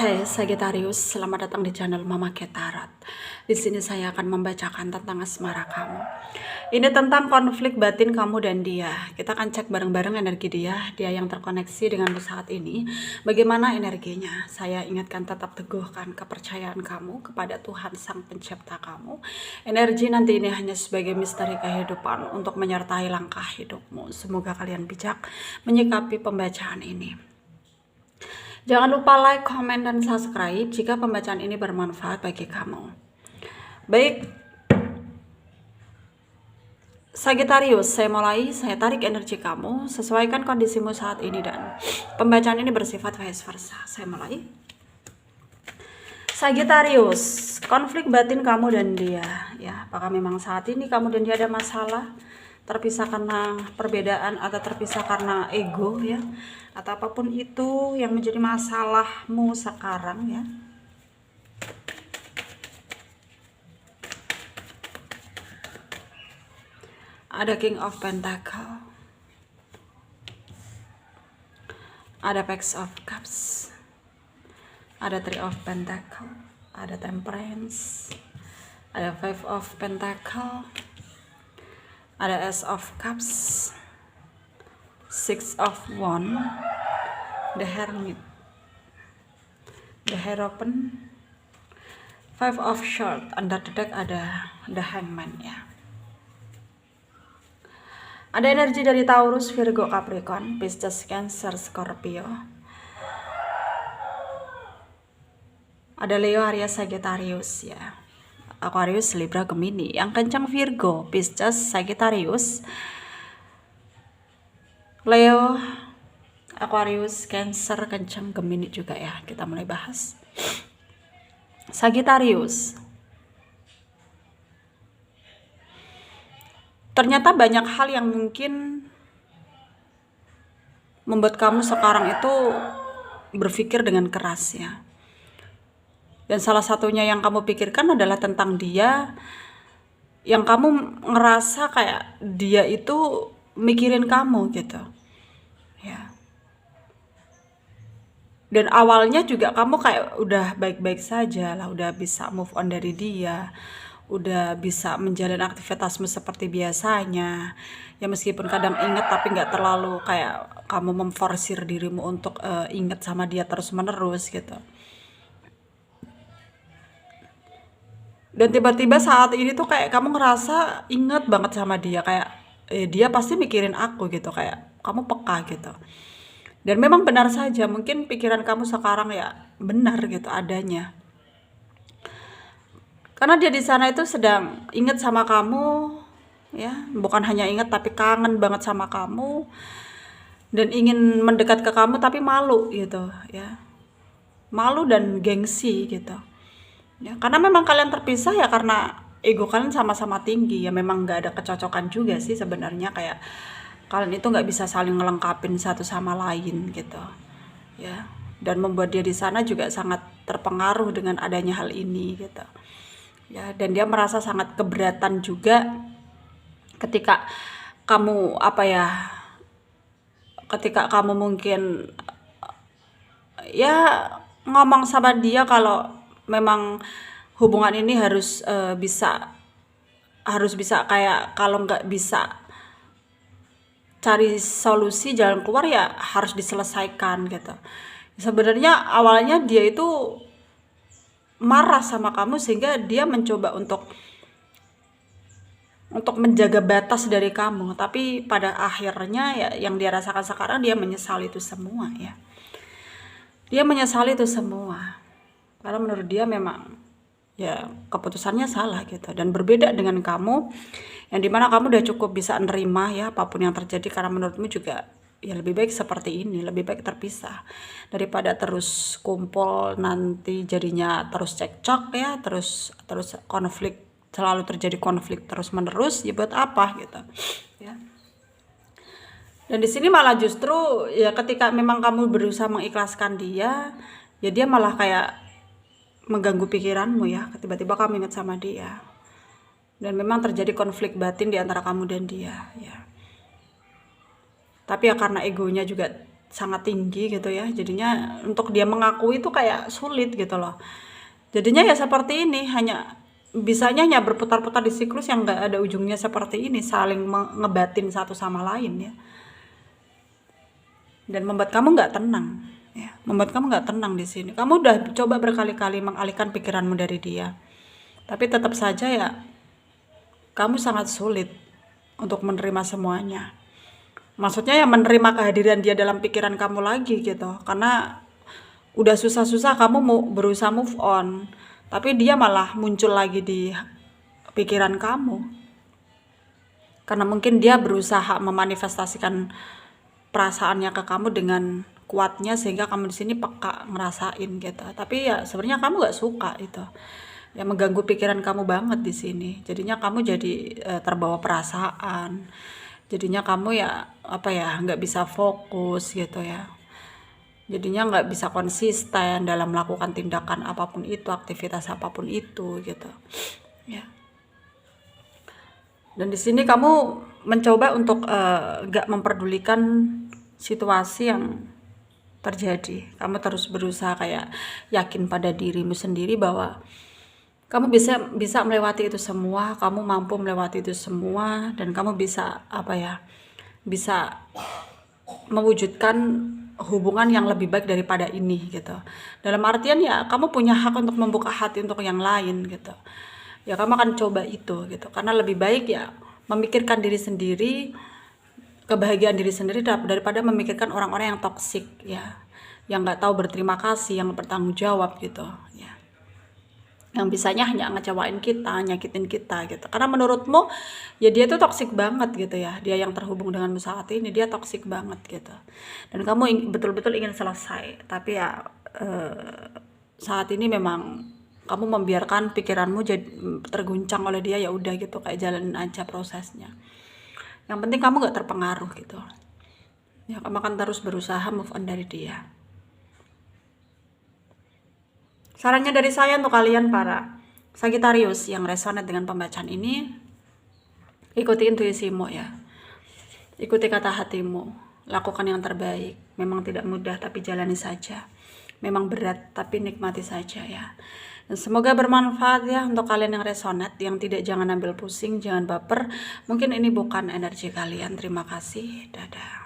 Hai Sagittarius, selamat datang di channel Mama Ketarat. Di sini saya akan membacakan tentang asmara kamu. Ini tentang konflik batin kamu dan dia. Kita akan cek bareng-bareng energi dia yang terkoneksi denganmu saat ini. Bagaimana energinya? Saya ingatkan tetap teguhkan kepercayaan kamu kepada Tuhan Sang Pencipta kamu. Energi nanti ini hanya sebagai misteri kehidupan untuk menyertai langkah hidupmu. Semoga kalian bijak menyikapi pembacaan ini. Jangan lupa like, komen, dan subscribe jika pembacaan ini bermanfaat bagi kamu. Baik, Sagittarius, saya tarik energi kamu, sesuaikan kondisimu saat ini dan pembacaan ini bersifat vice versa. Saya mulai. Sagittarius, konflik batin kamu dan dia, ya, apakah memang saat ini kamu dan dia ada masalah? Terpisah karena perbedaan atau terpisah karena ego, ya, atau apapun itu yang menjadi masalahmu sekarang, ya. Ada King of Pentacle, ada Page of Cups, ada Three of Pentacle, ada Temperance, ada Five of Pentacle, ada Ace of Cups, Six of Wands, the Hermit, the Hierophant, Five of Swords. Under the deck ada the Hangman, ya. Ada energi dari Taurus, Virgo, Capricorn, Pisces, Cancer, Scorpio. Ada Leo, Aries, Sagittarius, ya. Aquarius, Libra, Gemini. Yang kencang Virgo, Pisces, Sagittarius, Leo, Aquarius, Cancer, kencang Gemini juga, ya. Kita mulai bahas. Sagittarius, ternyata banyak hal yang mungkin membuat kamu sekarang itu berpikir dengan keras, ya. Dan salah satunya yang kamu pikirkan adalah tentang dia, yang kamu ngerasa kayak dia itu mikirin kamu gitu, ya. Dan awalnya juga kamu kayak udah baik-baik saja lah, udah bisa move on dari dia, udah bisa menjalani aktivitasmu seperti biasanya, ya, meskipun kadang inget tapi nggak terlalu kayak kamu memforsir dirimu untuk inget sama dia terus-menerus gitu. Dan tiba-tiba saat ini tuh kayak kamu ngerasa inget banget sama dia, kayak dia pasti mikirin aku gitu, kayak kamu peka gitu. Dan memang benar saja, mungkin pikiran kamu sekarang ya benar gitu adanya. Karena dia di sana itu sedang inget sama kamu, ya, bukan hanya inget tapi kangen banget sama kamu dan ingin mendekat ke kamu tapi malu gitu, ya. Malu dan gengsi gitu. Ya, karena memang kalian terpisah ya karena ego kalian sama-sama tinggi, ya. Memang nggak ada kecocokan juga sih sebenarnya, kayak kalian itu nggak bisa saling ngelengkapin satu sama lain gitu, ya. Dan membuat dia di sana juga sangat terpengaruh dengan adanya hal ini gitu, ya. Dan dia merasa sangat keberatan juga ketika kamu ketika kamu mungkin ya ngomong sama dia kalau memang hubungan ini harus bisa kayak, kalau nggak bisa cari solusi jalan keluar ya harus diselesaikan gitu. Sebenarnya awalnya dia itu marah sama kamu sehingga dia mencoba untuk menjaga batas dari kamu, tapi pada akhirnya ya yang dia rasakan sekarang, dia menyesal itu semua, ya. Dia menyesali itu semua. Karena menurut dia memang ya keputusannya salah gitu, dan berbeda dengan kamu yang dimana kamu udah cukup bisa nerima ya apapun yang terjadi, karena menurutmu juga ya lebih baik seperti ini, lebih baik terpisah daripada terus kumpul nanti jadinya terus cekcok, ya, terus konflik, selalu terjadi konflik terus menerus, ya buat apa gitu, ya. Dan di sini malah justru ya ketika memang kamu berusaha mengikhlaskan dia, ya dia malah kayak mengganggu pikiranmu, ya. Tiba-tiba kamu ingat sama dia. Dan memang terjadi konflik batin di antara kamu dan dia, ya. Tapi ya karena egonya juga sangat tinggi gitu ya. Jadinya untuk dia mengakui itu kayak sulit gitu loh. Jadinya ya seperti ini, bisanya hanya berputar-putar di siklus yang nggak ada ujungnya seperti ini, saling ngebatin satu sama lain ya. Dan membuat kamu nggak tenang ya, membuat kamu nggak tenang di sini. Kamu udah coba berkali-kali mengalihkan pikiranmu dari dia, tapi tetap saja ya kamu sangat sulit untuk menerima semuanya. Maksudnya ya menerima kehadiran dia dalam pikiran kamu lagi gitu. Karena udah susah-susah kamu mau berusaha move on, tapi dia malah muncul lagi di pikiran kamu. Karena mungkin dia berusaha memanifestasikan perasaannya ke kamu dengan kuatnya sehingga kamu di sini peka ngerasain gitu. Tapi ya sebenarnya kamu gak suka itu. Ya mengganggu pikiran kamu banget di sini. Jadinya kamu jadi terbawa perasaan. Jadinya kamu ya nggak bisa fokus gitu ya. Jadinya nggak bisa konsisten dalam melakukan tindakan apapun itu, aktivitas apapun itu gitu. Ya. Dan di sini kamu mencoba untuk nggak memperdulikan situasi yang terjadi. Kamu terus berusaha kayak yakin pada dirimu sendiri bahwa kamu bisa melewati itu semua, kamu mampu melewati itu semua, dan kamu bisa bisa mewujudkan hubungan yang lebih baik daripada ini gitu. Dalam artian ya kamu punya hak untuk membuka hati untuk yang lain gitu. Ya kamu akan coba itu gitu. Karena lebih baik ya memikirkan diri sendiri, kebahagiaan diri sendiri daripada memikirkan orang-orang yang toksik ya, yang nggak tahu berterima kasih, yang bertanggung jawab gitu ya, yang bisanya hanya ngecewain kita, nyakitin kita gitu. Karena menurutmu ya dia tuh toksik banget gitu ya, dia yang terhubung denganmu saat ini dia toksik banget gitu, dan kamu betul-betul ingin selesai. Tapi ya saat ini memang kamu membiarkan pikiranmu jadi terguncang oleh dia, ya udah gitu, kayak jalanin aja prosesnya. Yang penting kamu gak terpengaruh gitu ya, kamu akan terus berusaha move on dari dia. Sarannya dari saya untuk kalian para Sagittarius yang resonate dengan pembacaan ini, ikuti intuisimu ya, ikuti kata hatimu, lakukan yang terbaik. Memang tidak mudah tapi jalani saja, memang berat tapi nikmati saja ya. Dan semoga bermanfaat ya untuk kalian yang resonate, yang tidak jangan ambil pusing, jangan baper. Mungkin ini bukan energi kalian. Terima kasih, dadah.